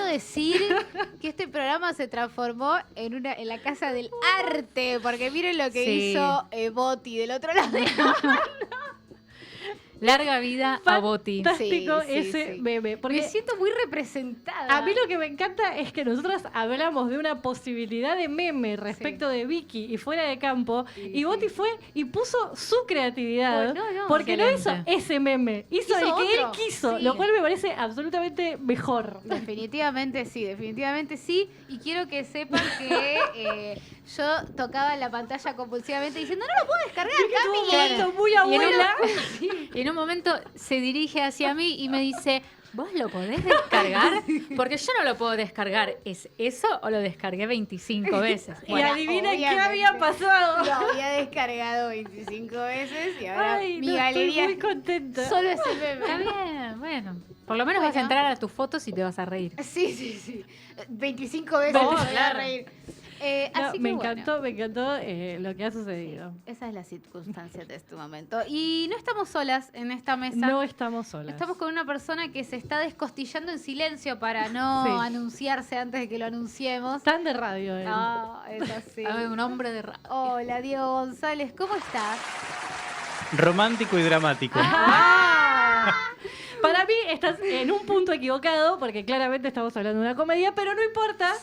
decir que este programa se transformó en la casa del arte, porque miren lo que hizo Boti del otro lado. Larga vida a Boti. Fantástico ese meme. Porque me siento muy representada. A mí lo que me encanta es que nosotros hablamos de una posibilidad de meme respecto de Vicky y fuera de campo, y Boti fue y puso su creatividad, porque no hizo ese meme, hizo el que él quiso, lo cual me parece absolutamente mejor. Definitivamente sí, y quiero que sepan que yo tocaba la pantalla compulsivamente diciendo, no lo puedo descargar, Cami. Muy abuela. Y en un momento se dirige hacia mí y me dice, ¿vos lo podés descargar? Porque yo no lo puedo descargar. ¿Es eso o lo descargué 25 veces? Y adivina qué había pasado. Lo había descargado 25 veces y ahora mi galería estoy muy contenta. Solo es el meme. Está bien, bueno. Por lo menos vas a entrar a tus fotos y te vas a reír. Sí. 25 veces me voy a reír. Así que me encantó lo que ha sucedido. Esa es la circunstancia de este momento. Y no estamos solas en esta mesa. No estamos solas. Estamos con una persona que se está descostillando en silencio para no anunciarse antes de que lo anunciemos. Tan de radio. Es así. Un hombre de radio. Hola, Diego González, ¿cómo estás? Romántico y dramático. Para mí estás en un punto equivocado, porque claramente estamos hablando de una comedia, pero no importa.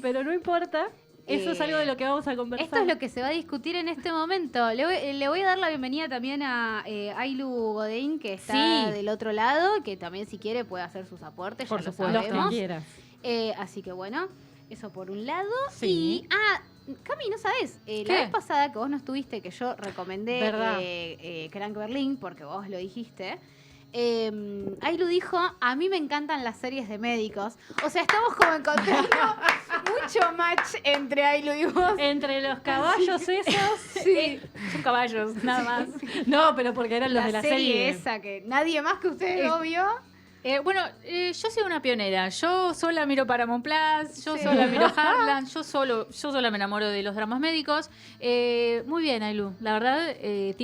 Pero no importa, eso es algo de lo que vamos a conversar. Esto es lo que se va a discutir en este momento. Le voy a dar la bienvenida también a Ailu Godein, que está del otro lado, que también si quiere puede hacer sus aportes, por ya supuesto, lo sabemos. los que quieras. Así que bueno, eso por un lado. Sí. Y, Cami, ¿no sabes? La vez pasada que vos no estuviste, que yo recomendé Crank Berlin, porque vos lo dijiste... Ailu dijo, a mí me encantan las series de médicos. O sea, estamos como encontrando mucho match entre Ailu y vos. Entre los caballos esos. Son caballos, nada más. No, pero porque eran los de la serie esa que nadie más que ustedes lo vio. Yo soy una pionera. Yo sola miro Paramount Plus, yo sola miro Heartland, yo sola me enamoro de los dramas médicos. Muy bien, Ailu. La verdad,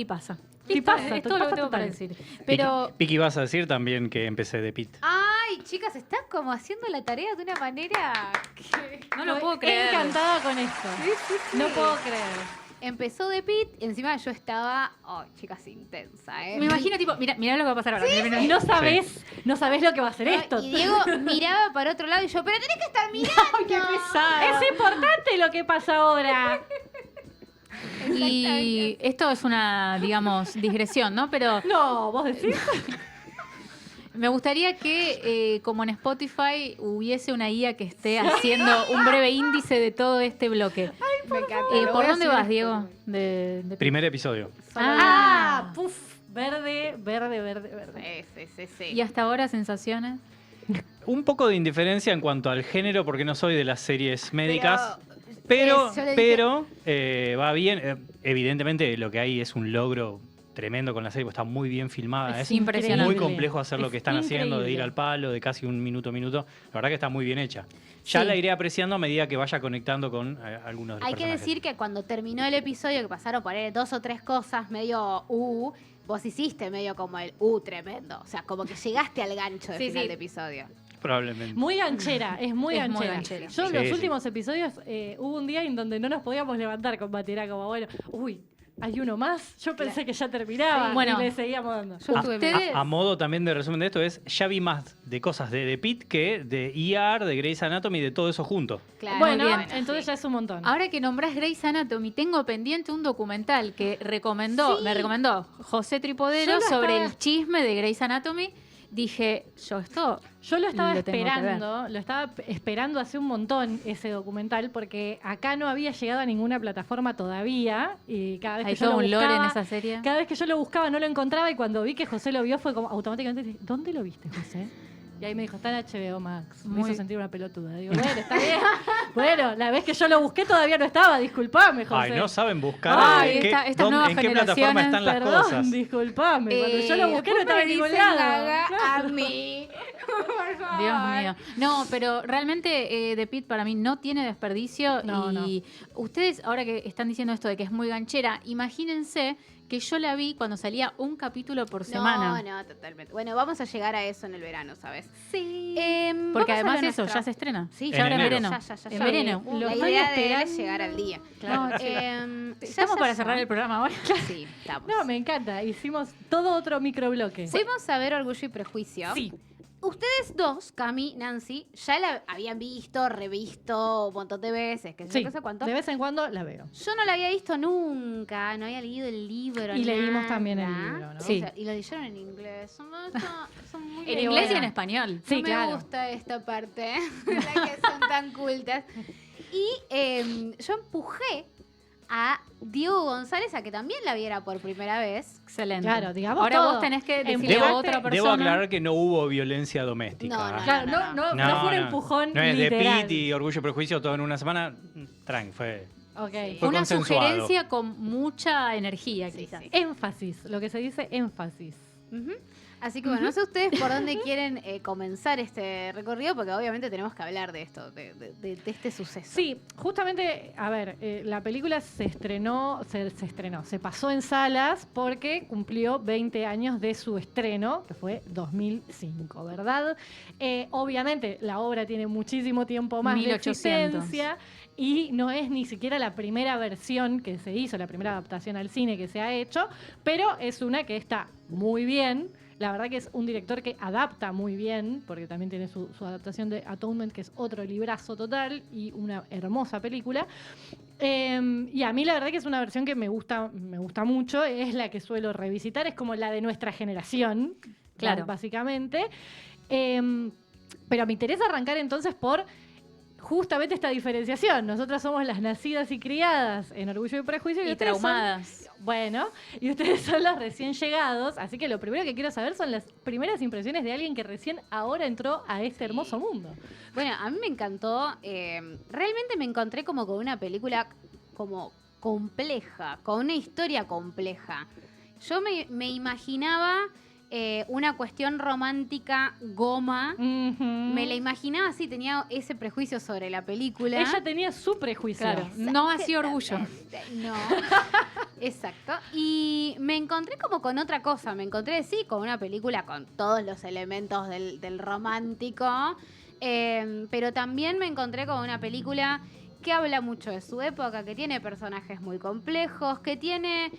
pasa. Es todo lo que tengo para decir. Pero Piki, vas a decir también que empecé de Pit. Ay, chicas, están como haciendo la tarea de una manera que... No lo puedo creer. Encantada con esto. Sí. No puedo creer. Empezó de Pit, encima yo estaba, chicas, intensa, Me imagino, tipo, mirá lo que va a pasar ahora. Mirá. Y no sabés lo que va a hacer esto. Y Diego miraba para otro lado y yo, pero tenés que estar mirando. ¡Qué pesada! Es importante lo que pasa ahora. Y esto es una, digamos, digresión, ¿no? Pero no, vos decís. Me gustaría que, como en Spotify, hubiese una IA que esté haciendo un breve índice de todo este bloque. Ay, me encanta. ¿Por dónde vas, Diego? Primer episodio. Verde. Sí. ¿Y hasta ahora sensaciones? Un poco de indiferencia en cuanto al género, porque no soy de las series médicas. Pero va bien. Evidentemente lo que hay es un logro tremendo con la serie, porque está muy bien filmada. Es impresionante. Muy complejo hacer lo que están haciendo, de ir al palo, de casi un minuto a minuto. La verdad que está muy bien hecha. Ya la iré apreciando a medida que vaya conectando con algunos de los Hay personajes. que decir que cuando terminó el episodio, que pasaron por ahí 2 o 3 cosas medio vos hiciste medio como el tremendo. O sea, como que llegaste al gancho de final de episodio. Probablemente. Muy ganchera, es muy ganchera. Yo en los Sí. últimos episodios hubo un día en donde no nos podíamos levantar con Mati. Era como, bueno, hay uno más. Yo pensé que ya terminaba y le seguíamos dando. A modo también de resumen de esto ya vi más de cosas de Pit que de ER, de Grey's Anatomy, de todo eso junto. Claro. Bueno, entonces ya es un montón. Ahora que nombrás Grey's Anatomy, tengo pendiente un documental que me recomendó José Tripodero sobre el chisme de Grey's Anatomy. Dije, yo lo estaba esperando hace un montón ese documental, porque acá no había llegado a ninguna plataforma todavía, y cada vez que yo lo buscaba, lore en esa serie. Cada vez que yo lo buscaba no lo encontraba, y cuando vi que José lo vio fue como automáticamente dije, ¿dónde lo viste, José? Y ahí me dijo, está en HBO Max. Me hizo sentir una pelotuda. Digo, bueno, está bien. Bueno, la vez que yo lo busqué todavía no estaba. Disculpame, José. Ay, no saben buscar en qué plataforma están las cosas. Disculpame. Cuando yo lo busqué no estaba en ningún lado. A mí. Dios mío. No, pero realmente The Pitt para mí no tiene desperdicio. Y ustedes, ahora que están diciendo esto de que es muy ganchera, imagínense que yo la vi cuando salía un capítulo por semana. No, totalmente. Bueno, vamos a llegar a eso en el verano, ¿sabes? Sí. Porque además eso ya se estrena. Sí, ya ahora en verano. Ya. En verano. La idea de él es llegar al día. Claro. ¿Estamos para cerrar el programa ahora? Sí, estamos. No, me encanta. Hicimos todo otro microbloque. Fuimos a ver Orgullo y Prejuicio. Sí. Ustedes dos, Cami, Nancy, ya la habían visto, revisto un montón de veces, que sé cuánto. De vez en cuando la veo. Yo no la había visto nunca, no había leído el libro. Y leímos también el libro, ¿no? Sí. Y lo leyeron en inglés. Son muy en inglés y en español. Sí, claro. Me gusta esta parte, la que son tan cultas. Y yo empujé a Diego González a que también la viera por primera vez. Excelente. Claro, digamos ahora todo. Vos tenés que decirle a otra persona. Debo aclarar que no hubo violencia doméstica. No fue un empujón no es literal. de Pitt y Orgullo y Prejuicio todo en una semana. Fue una consensuado. sugerencia con mucha energía, quizás. Sí. Énfasis, lo que se dice énfasis. Así que bueno, no sé ustedes por dónde quieren comenzar este recorrido, porque obviamente tenemos que hablar de esto, de este suceso. Sí, justamente, a ver, la película se pasó en salas porque cumplió 20 años de su estreno, que fue 2005, ¿verdad? Obviamente la obra tiene muchísimo tiempo más 1800. de existencia y no es ni siquiera la primera versión que se hizo, la primera adaptación al cine que se ha hecho, pero es una que está muy bien. La verdad que es un director que adapta muy bien, porque también tiene su adaptación de Atonement, que es otro librazo total y una hermosa película. Y a mí la verdad que es una versión que me gusta mucho, es la que suelo revisitar, es como la de nuestra generación, claro, básicamente. Pero me interesa arrancar entonces por justamente esta diferenciación. Nosotras somos las nacidas y criadas en Orgullo y Prejuicio y traumadas. Y ustedes son los recién llegados, así que lo primero que quiero saber son las primeras impresiones de alguien que recién ahora entró a este hermoso mundo. Bueno, a mí me encantó. Realmente me encontré como con una película como compleja, con una historia compleja. Yo me imaginaba una cuestión romántica goma. Me la imaginaba así, tenía ese prejuicio sobre la película. Ella tenía su prejuicio. Claro, no así Orgullo. No, exacto. Y me encontré como con otra cosa. Me encontré, sí, con una película con todos los elementos del romántico. Pero también me encontré con una película que habla mucho de su época, que tiene personajes muy complejos, que tiene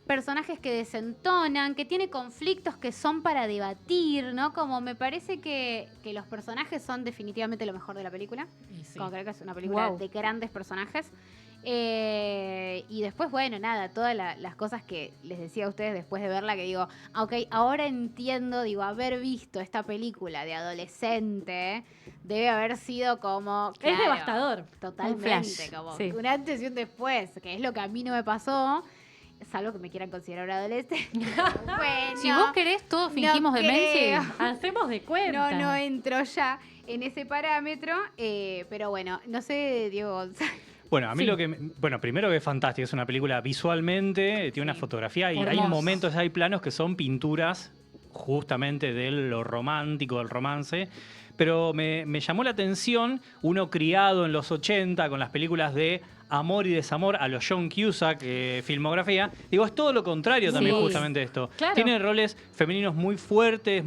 personajes que desentonan, que tiene conflictos que son para debatir, ¿no? Como me parece que los personajes son definitivamente lo mejor de la película. Sí. Como creo que es una película de grandes personajes. Y después, bueno, nada, todas las cosas que les decía a ustedes después de verla, que digo, ok, ahora entiendo, digo, haber visto esta película de adolescente debe haber sido como... Claro, es devastador. Totalmente, como un antes y un después, que es lo que a mí no me pasó. Salvo que me quieran considerar un adolescente. Bueno, si vos querés, todos fingimos demencia. Hacemos de cuenta. No entro ya en ese parámetro. Pero bueno, no sé, Diego González. Bueno, a mí primero que es fantástico, es una película visualmente, tiene una fotografía y hay momentos, hay planos que son pinturas justamente de lo romántico, del romance. Pero me llamó la atención, uno criado en los 80 con las películas de amor y desamor a los John Cusack, filmografía. Digo, es todo lo contrario también justamente de esto. Claro. Tiene roles femeninos muy fuertes,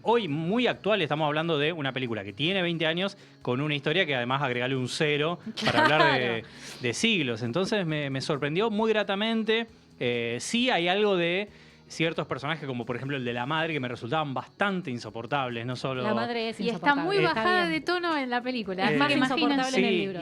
hoy muy actuales. Estamos hablando de una película que tiene 20 años con una historia que además agregale un cero para hablar de siglos. Entonces me sorprendió muy gratamente. Sí hay algo de ciertos personajes, como por ejemplo el de la madre, que me resultaban bastante insoportables, no solo... La madre es y insoportable. está muy bajada de tono en la película. Es más insoportable en el libro.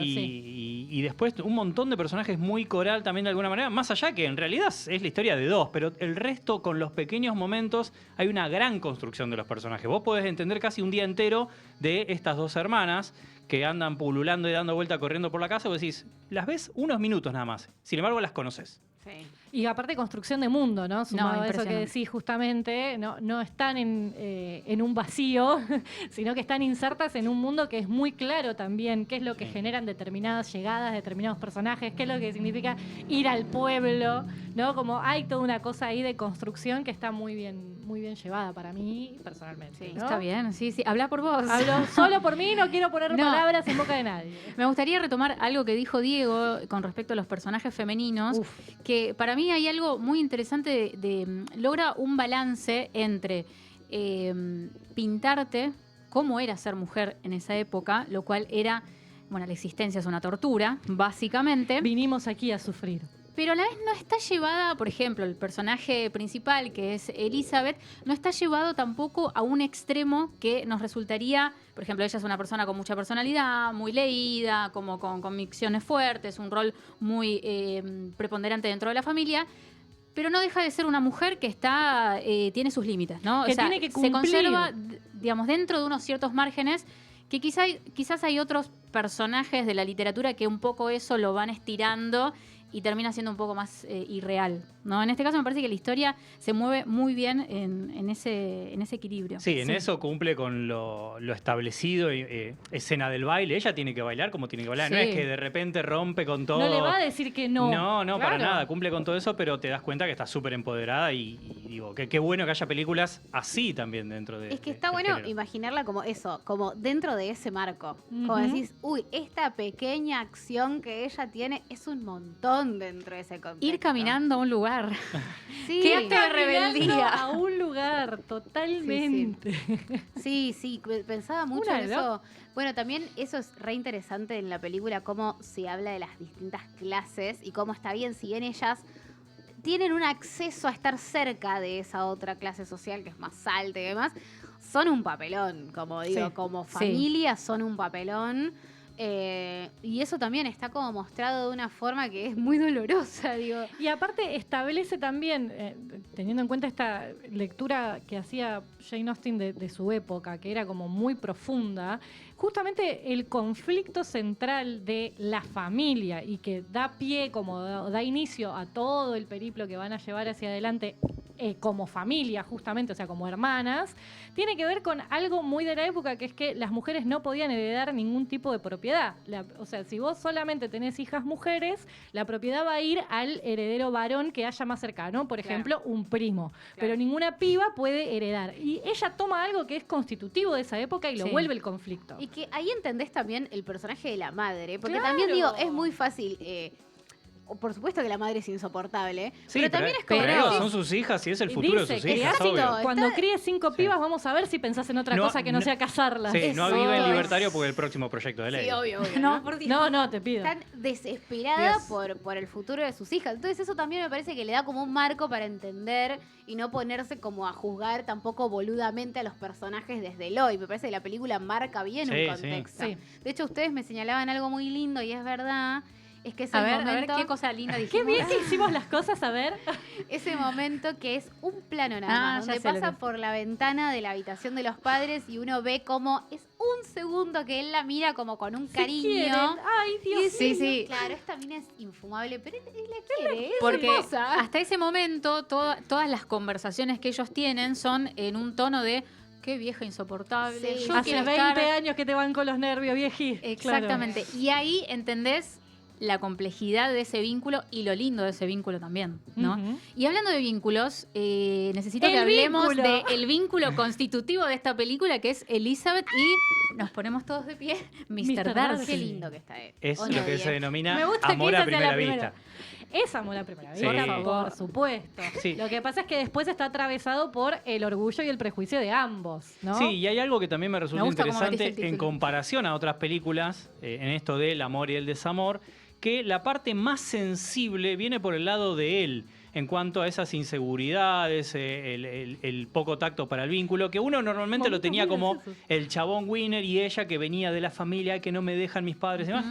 Y después un montón de personajes muy coral también de alguna manera, más allá que en realidad es la historia de dos, pero el resto, con los pequeños momentos, hay una gran construcción de los personajes. Vos podés entender casi un día entero de estas dos hermanas que andan pululando y dando vuelta corriendo por la casa, vos decís, las ves unos minutos nada más, sin embargo las conoces. Sí. Y aparte construcción de mundo, ¿no? Sumado a eso que decís justamente, no están en un vacío, sino que están insertas en un mundo que es muy claro también, qué es lo que generan determinadas llegadas, determinados personajes, qué es lo que significa ir al pueblo, ¿no? Como hay toda una cosa ahí de construcción que está muy bien muy bien llevada para mí, personalmente. Sí, ¿no? está bien, sí. Habla por vos. Hablo solo por mí, no quiero poner palabras en boca de nadie. Me gustaría retomar algo que dijo Diego con respecto a los personajes femeninos, que para mí hay algo muy interesante logra un balance entre pintarte cómo era ser mujer en esa época, lo cual era, bueno, la existencia es una tortura, básicamente. Vinimos aquí a sufrir. Pero a la vez no está llevada, por ejemplo, el personaje principal, que es Elizabeth, no está llevado tampoco a un extremo que nos resultaría, por ejemplo, ella es una persona con mucha personalidad, muy leída, como con convicciones fuertes, un rol muy preponderante dentro de la familia, pero no deja de ser una mujer que está tiene sus límites, ¿no? Que tiene que cumplir. Se conserva, digamos, dentro de unos ciertos márgenes que quizás hay otros personajes de la literatura que un poco eso lo van estirando y termina siendo un poco más irreal, ¿no? En este caso me parece que la historia se mueve muy bien en ese equilibrio. Sí, en eso cumple con lo establecido, escena del baile, ella tiene que bailar como tiene que bailar, no es que de repente rompe con todo. No le va a decir que no. No, claro. Para nada, cumple con todo eso, pero te das cuenta que está súper empoderada y digo, qué bueno que haya películas así también dentro de. Es que está bueno género. imaginarla como eso, como dentro de ese marco. Como decís, esta pequeña acción que ella tiene es un montón dentro de ese contexto. Ir caminando a un lugar. Sí, qué acto de rebeldía. A un lugar, totalmente. Sí, pensaba mucho en eso. Bueno, también eso es re interesante en la película, cómo se habla de las distintas clases y cómo está bien, si bien ellas tienen un acceso a estar cerca de esa otra clase social que es más alta y demás, son un papelón, como digo, como familia son un papelón. Y eso también está como mostrado de una forma que es muy dolorosa, digo. Y aparte establece también, teniendo en cuenta esta lectura que hacía Jane Austen de su época, que era como muy profunda, justamente el conflicto central de la familia y que da pie, como da inicio a todo el periplo que van a llevar hacia adelante como familia, justamente, o sea, como hermanas, tiene que ver con algo muy de la época, que es que las mujeres no podían heredar ningún tipo de propiedad. O sea, si vos solamente tenés hijas mujeres, la propiedad va a ir al heredero varón que haya más cercano, por ejemplo, un primo. Pero ninguna piba puede heredar. Y ella toma algo que es constitutivo de esa época y lo vuelve el conflicto. Y que ahí entendés también el personaje de la madre, porque también digo, es muy fácil. Por supuesto que la madre es insoportable, pero también es como... Pero son sus hijas y es el futuro de sus hijas, obvio. Cuando críes 5 pibas, vamos a ver si pensás en otra cosa que no sea casarlas. Sí, no vive en libertario porque el próximo proyecto de ley. Sí, obvio. No, por Dios. No, te pido. Están desesperadas por el futuro de sus hijas. Entonces eso también me parece que le da como un marco para entender y no ponerse como a juzgar tampoco boludamente a los personajes desde el hoy. Me parece que la película marca bien un contexto. Sí. De hecho, ustedes me señalaban algo muy lindo y es verdad. Es que ese momento... A ver, qué cosa linda dijimos. Qué bien que hicimos las cosas, a ver. Ese momento que es un plano nada más, donde pasa por la ventana de la habitación de los padres y uno ve como es un segundo que él la mira como con un cariño. Ay, Dios mío. Sí. Claro, esta mina es infumable, pero él la quiere. Porque hasta ese momento todas las conversaciones que ellos tienen son en un tono de... Qué vieja insoportable. Sí. Hace 20 años que te van con los nervios, viejí. Exactamente. Claro. Y ahí entendés la complejidad de ese vínculo y lo lindo de ese vínculo también, ¿no? Y hablando de vínculos, necesito que hablemos del vínculo constitutivo de esta película, que es Elizabeth, y nos ponemos todos de pie. Mr. Darcy. Qué lindo que está él. Es lo que se denomina amor a primera vista. Es amor a primera vista, por supuesto. Sí. Lo que pasa es que después está atravesado por el orgullo y el prejuicio de ambos, ¿no? Sí, y hay algo que también me resulta interesante en comparación a otras películas, en esto del amor y el desamor, que la parte más sensible viene por el lado de él, en cuanto a esas inseguridades, el poco tacto para el vínculo, que uno normalmente lo tenía como el chabón winner y ella que venía de la familia, que no me dejan mis padres, demás.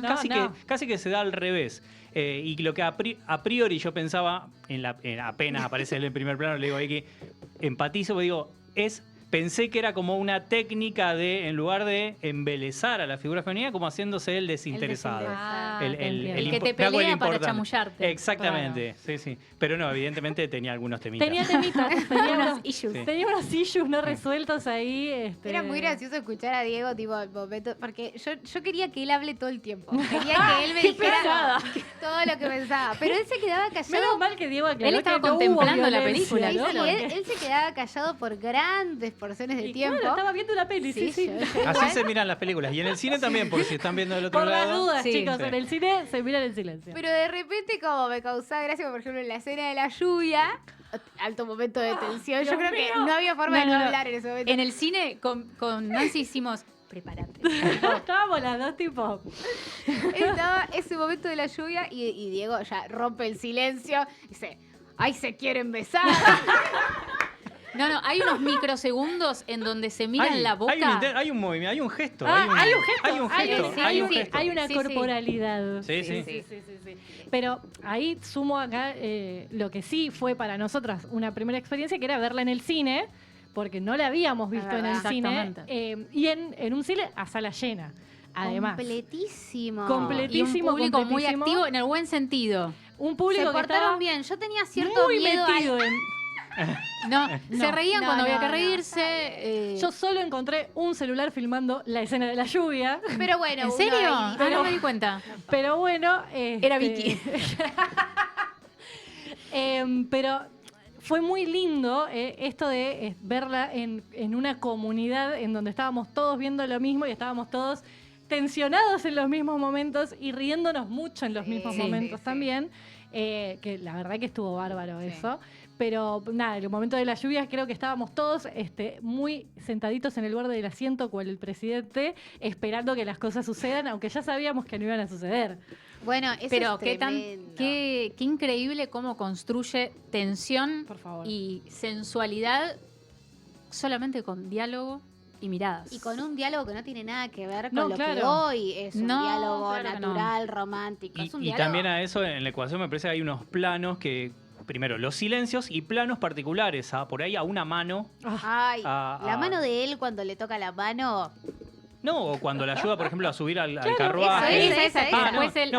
Casi que se da al revés. Y lo que a priori yo pensaba, apenas aparece él en primer plano, le digo ahí que empatizo, digo, es pensé que era como una técnica de, en lugar de embelezar a la figura femenina, como haciéndose el desinteresado. El que te pelea para chamullarte. Exactamente, claro. Sí. Pero no, evidentemente tenía algunos temitas. Tenía unos issues. Sí. Tenía unos issues no resueltos ahí. Era muy gracioso escuchar a Diego, tipo, el momento, porque yo quería que él hable todo el tiempo. Quería que él me dijera todo lo que pensaba. Pero él se quedaba callado. Menos mal que Diego aclaró. Él estaba contemplando la película, ¿no? Él se quedaba callado por grandes porciones de tiempo. Claro, estaba viendo la peli, sí. Así se miran las películas. Y en el cine también, por si están viendo del otro lado. Por las dudas, chicos, en el cine se miran en silencio. Pero de repente, como me causaba gracia, por ejemplo, en la escena de la lluvia, alto momento de tensión. Yo creo que no había forma de no hablar en ese momento. En el cine, con Nancy hicimos... Prepárate. Estábamos las dos tipos. Estaba ese momento de la lluvia y Diego ya rompe el silencio y dice, ¡ay, se quieren besar! No, hay unos microsegundos en donde se miran la boca. Hay un movimiento, hay un gesto. Hay una corporalidad. Sí. Pero ahí sumo acá lo que sí fue para nosotras una primera experiencia, que era verla en el cine, porque no la habíamos visto en el cine. Y en un cine a sala llena, además. Completísimo. Y un público muy activo en el buen sentido. Un público se portaron bien. Yo tenía cierto muy miedo metido se reían cuando había que reírse. Yo solo encontré un celular filmando la escena de la lluvia. Pero bueno, ¿en serio? No me di cuenta. Pero bueno, era Vicky. Pero fue muy lindo esto de verla en una comunidad en donde estábamos todos viendo lo mismo y estábamos todos tensionados en los mismos momentos y riéndonos mucho en los mismos momentos también. Que la verdad que estuvo bárbaro eso. Pero nada, en el momento de la lluvia creo que estábamos todos muy sentaditos en el borde del asiento, cual el presidente, esperando que las cosas sucedan, aunque ya sabíamos que no iban a suceder. Bueno, eso pero es tremendo. Qué increíble cómo construye tensión y sensualidad solamente con diálogo y miradas. Y con un diálogo que no tiene nada que ver con lo que hoy es un diálogo natural, romántico. Y también a eso en la ecuación me parece que hay unos planos que... Primero, los silencios y planos particulares. Por ahí a una mano. La mano de él cuando le toca la mano... No, o cuando le ayuda, por ejemplo, a subir al carruaje. Esa.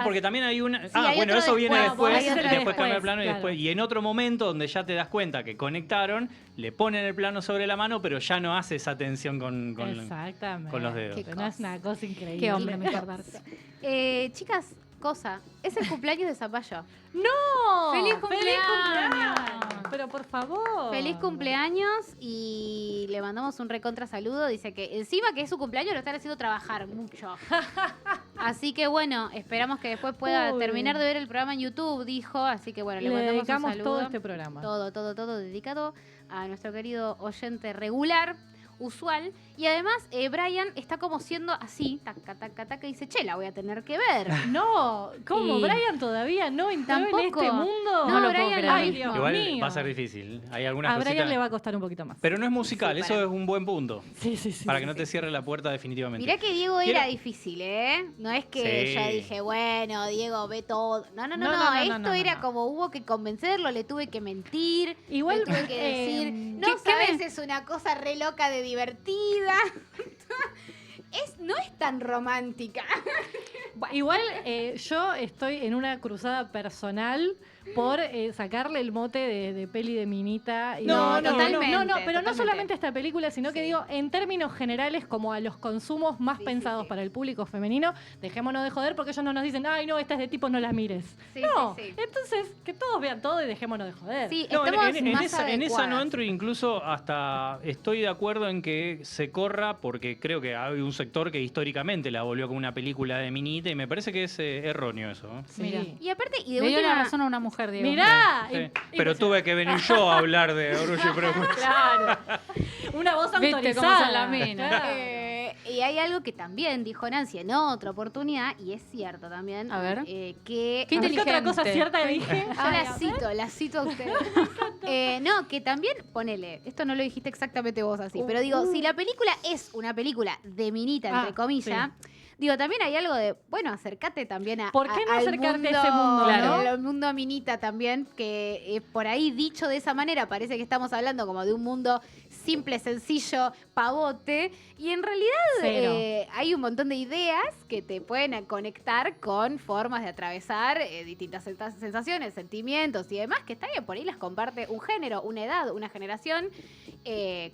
Porque también hay una... Sí, eso viene después cambia el plano claro. y después. Y en otro momento donde ya te das cuenta que conectaron, le ponen el plano sobre la mano, pero ya no hace esa tensión con los dedos. No es una cosa increíble. Qué hombre, me acordarse. Chicas, es el cumpleaños de Zapallo. ¡No! ¡Feliz cumpleaños! Pero por favor. Feliz cumpleaños y le mandamos un recontra saludo. Dice que encima que es su cumpleaños lo están haciendo trabajar mucho. Así que bueno, esperamos que después pueda terminar de ver el programa en YouTube, dijo. Así que bueno, le mandamos un saludo. Todo este programa. Todo dedicado a nuestro querido oyente regular, usual. Y además, Brian está como siendo así, taca, y dice, la voy a tener que ver. No, ¿cómo? ¿Brian todavía no entró en este mundo? No, Brian, ay, Dios igual mío. va a ser difícil. Hay algunas a Brian cositas... le va a costar un poquito más. Pero no es musical, eso es un buen punto. Sí. Para que no te cierre la puerta definitivamente. Mirá que Diego era difícil, ¿eh? No es que yo dije, bueno, Diego ve todo. No. Esto era como hubo que convencerlo, le tuve que mentir, igual le tuve que decir, no sabes, es una cosa re loca de divertida. No es tan romántica. Igual yo estoy en una cruzada personal por sacarle el mote de peli de minita. No, pero no solamente esta película, sino que digo, en términos generales, como a los consumos más pensados para el público femenino, dejémonos de joder porque ellos no nos dicen, ay, no, esta es de tipo, no las mires. Entonces, que todos vean todo y dejémonos de joder. Sí, en esa no entro, incluso hasta estoy de acuerdo en que se corra, porque creo que hay un sector que históricamente la volvió como una película de minita y me parece que es erróneo eso. Mira. Y aparte, le dio la razón a una mujer. Diego. Mirá. Sí. Pero tuve que venir yo a hablar de Orgullo y Prejuicio. Claro. Una voz autorizada. ¿Viste cómo son las minas? Y hay algo que también dijo Nancy en otra oportunidad, y es cierto también. A ver. Que qué inteligente. ¿Otra cosa cierta dije? La cito a ustedes. No, que también, ponele, esto no lo dijiste exactamente vos así, pero digo, si la película es una película de minita, entre comillas, digo, también hay algo de, bueno, acércate también a ¿por qué no acercarte mundo, a ese mundo? Claro. Al mundo minita también, que por ahí dicho de esa manera parece que estamos hablando como de un mundo simple, sencillo, pavote. Y en realidad hay un montón de ideas que te pueden conectar con formas de atravesar distintas sensaciones, sentimientos y demás, que está bien, por ahí las comparte un género, una edad, una generación,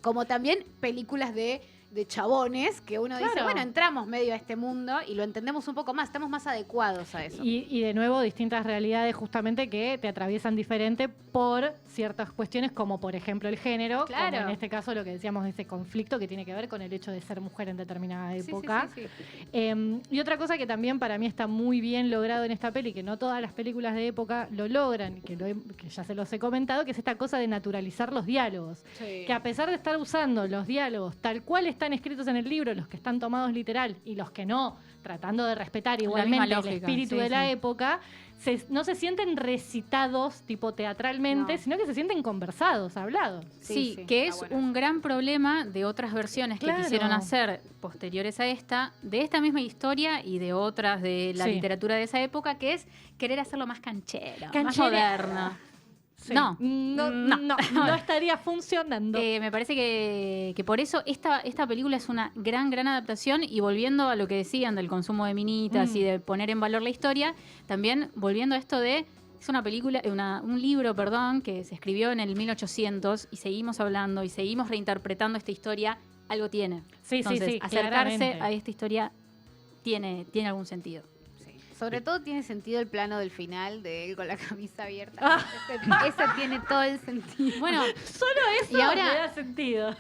como también películas de chabones, que uno dice, bueno, entramos medio a este mundo y lo entendemos un poco más, estamos más adecuados a eso. Y de nuevo, distintas realidades justamente que te atraviesan diferente por ciertas cuestiones, como por ejemplo el género, como en este caso lo que decíamos de ese conflicto que tiene que ver con el hecho de ser mujer en determinada época. Sí. Y otra cosa que también para mí está muy bien logrado en esta peli, que no todas las películas de época lo logran, que ya se los he comentado, que es esta cosa de naturalizar los diálogos. Sí. Que a pesar de estar usando los diálogos tal cual están escritos en el libro, los que están tomados literal y los que no, tratando de respetar igualmente el espíritu de la época, no se sienten recitados tipo teatralmente, sino que se sienten conversados, hablados. Sí, que es un gran problema de otras versiones que quisieron hacer posteriores a de esta misma historia y de otras de la literatura de esa época, que es querer hacerlo más canchero, más moderno. Sí. No estaría funcionando. Me parece que por eso esta película es una gran adaptación, y volviendo a lo que decían del consumo de minitas y de poner en valor la historia, también volviendo a esto de, es una película, un libro, que se escribió en el 1800 y seguimos hablando y seguimos reinterpretando esta historia, algo tiene. Entonces, acercarse a esta historia tiene algún sentido. Sobre todo tiene sentido el plano del final de él con la camisa abierta. Ese tiene todo el sentido. Bueno, solo eso le da sentido.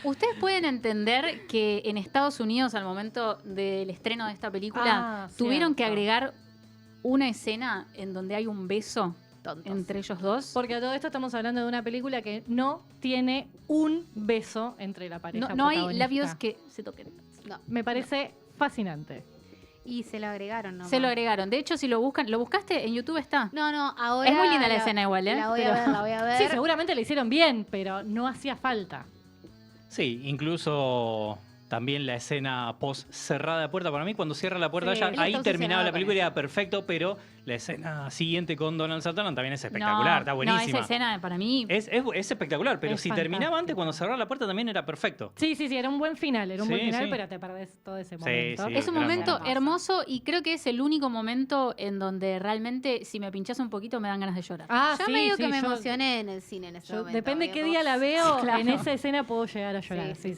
Ustedes pueden entender que en Estados Unidos, al momento del estreno de esta película, tuvieron que agregar una escena en donde hay un beso entre ellos dos. Porque a todo esto estamos hablando de una película que no tiene un beso entre la pareja. No hay labios que se toquen. No, me parece fascinante. Y se lo agregaron, ¿no? Se lo agregaron. De hecho, si lo buscan, ¿lo buscaste? En YouTube está. No, ahora... Es muy linda la escena igual, ¿eh? La voy a ver. Sí, seguramente la hicieron bien, pero no hacía falta. Sí, incluso también la escena post cerrada de puerta. Para mí, cuando cierra la puerta, ahí terminaba la película y era perfecto, pero la escena siguiente con Donald Sutherland también es espectacular, está buenísima. No, esa escena para mí... Es espectacular, pero si terminaba antes, cuando cerraba la puerta también era perfecto. Sí, era un buen final, pero te perdés todo ese momento. Es un momento hermoso y creo que es el único momento en donde realmente, si me pinchás un poquito, me dan ganas de llorar. Yo me digo que me emocioné en el cine en ese momento. Depende qué día la veo, en esa escena puedo llegar a llorar. Sí,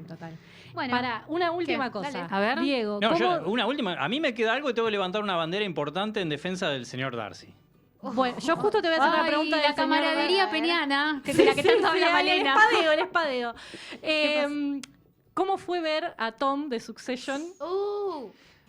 total. Bueno, para una última cosa. Dale. A ver, Diego, una última. A mí me queda algo y tengo que levantar una bandera importante en defensa del señor Darcy. Bueno, yo justo te voy a hacer una pregunta de la camaradería peniana, de la que tanto habla Malena. El espadeo. ¿Cómo fue ver a Tom de Succession?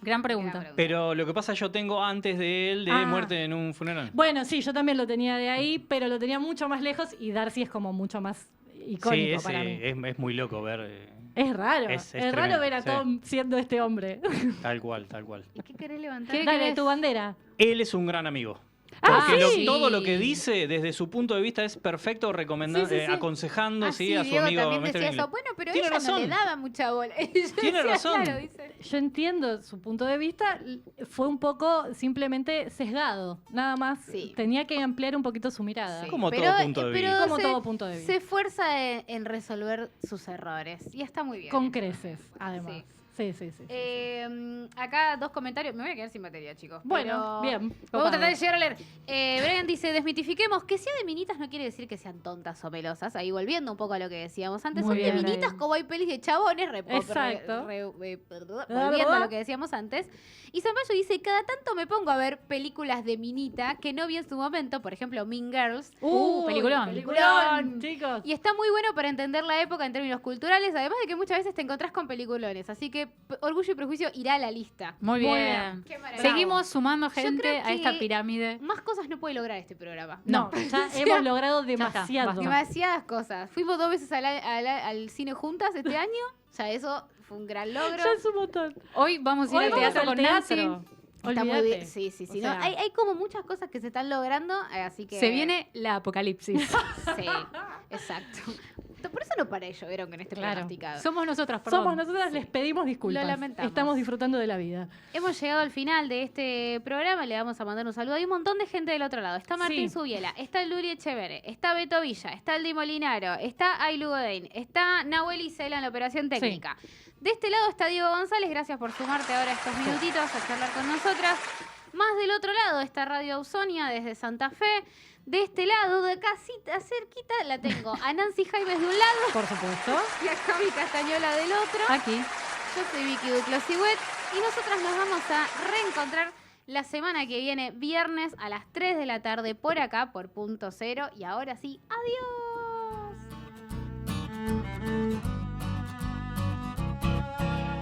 Gran pregunta. Pero lo que pasa, yo tengo antes de él de Muerte en un funeral. Bueno, sí, yo también lo tenía de ahí, pero lo tenía mucho más lejos y Darcy es como mucho más icónico para mí. Es muy loco ver... Es raro. Es raro ver a Tom siendo este hombre. Tal cual. ¿Y qué querés levantar? Dale, tu bandera. Él es un gran amigo. Porque todo lo que dice desde su punto de vista es perfecto, aconsejando a su amigo. También decía eso. Bueno, pero ella no le daba mucha bola. Tiene razón. Claro, dice. Yo entiendo su punto de vista. Fue un poco simplemente sesgado. Nada más. Tenía que ampliar un poquito su mirada. Como todo punto de vista. Se esfuerza en resolver sus errores. Y está muy bien. Con creces, además. Sí. Acá 2 comentarios. Me voy a quedar sin batería, chicos. Bueno, bien. Vamos a tratar de llegar a leer. Brian dice, desmitifiquemos, que sea de minitas no quiere decir que sean tontas o melosas. Ahí volviendo un poco a lo que decíamos antes. Son de minitas como hay pelis de chabones. Exacto. Volviendo a lo que decíamos antes. Y Zamayo dice, cada tanto me pongo a ver películas de minita que no vi en su momento. Por ejemplo, Mean Girls. Peliculón, chicos. Y está muy bueno para entender la época en términos culturales. Además de que muchas veces te encontrás con peliculones. Así que Orgullo y Prejuicio irá a la lista. Muy bien. Qué maravilla. Seguimos sumando gente a esta pirámide. Más cosas no puede lograr este programa. No, ya hemos logrado demasiado. Demasiadas cosas. Fuimos 2 veces al cine juntas este año. Ya eso fue un gran logro. Ya es un montón. Hoy vamos a ir al teatro con Nancy. Está muy bien. Sí. No, hay como muchas cosas que se están logrando, así que... Se viene la apocalipsis. Sí, exacto. Por eso tono para ello, vieron que en este pronosticado. Somos nosotras, perdón. Somos nosotras, les pedimos disculpas. Lo lamentamos. Estamos disfrutando de la vida. Hemos llegado al final de este programa, le vamos a mandar un saludo. Hay un montón de gente del otro lado. Está Martín Subiela, está Luli Echeverre, está Beto Villa, está Aldi Molinaro, está Ailu Godein, está Nahuel Isela en la operación técnica. De este lado está Diego González, gracias por sumarte ahora estos minutitos a charlar con nosotras. Más del otro lado está Radio Ausonia desde Santa Fe. De este lado, de casita cerquita, la tengo a Nancy Jaimes de un lado. Por supuesto. Y a Cami Castañola del otro. Aquí. Yo soy Vicky Duclos-Sigüet y nosotras nos vamos a reencontrar la semana que viene, viernes a las 3 de la tarde por acá, por Punto Cero. Y ahora sí, adiós.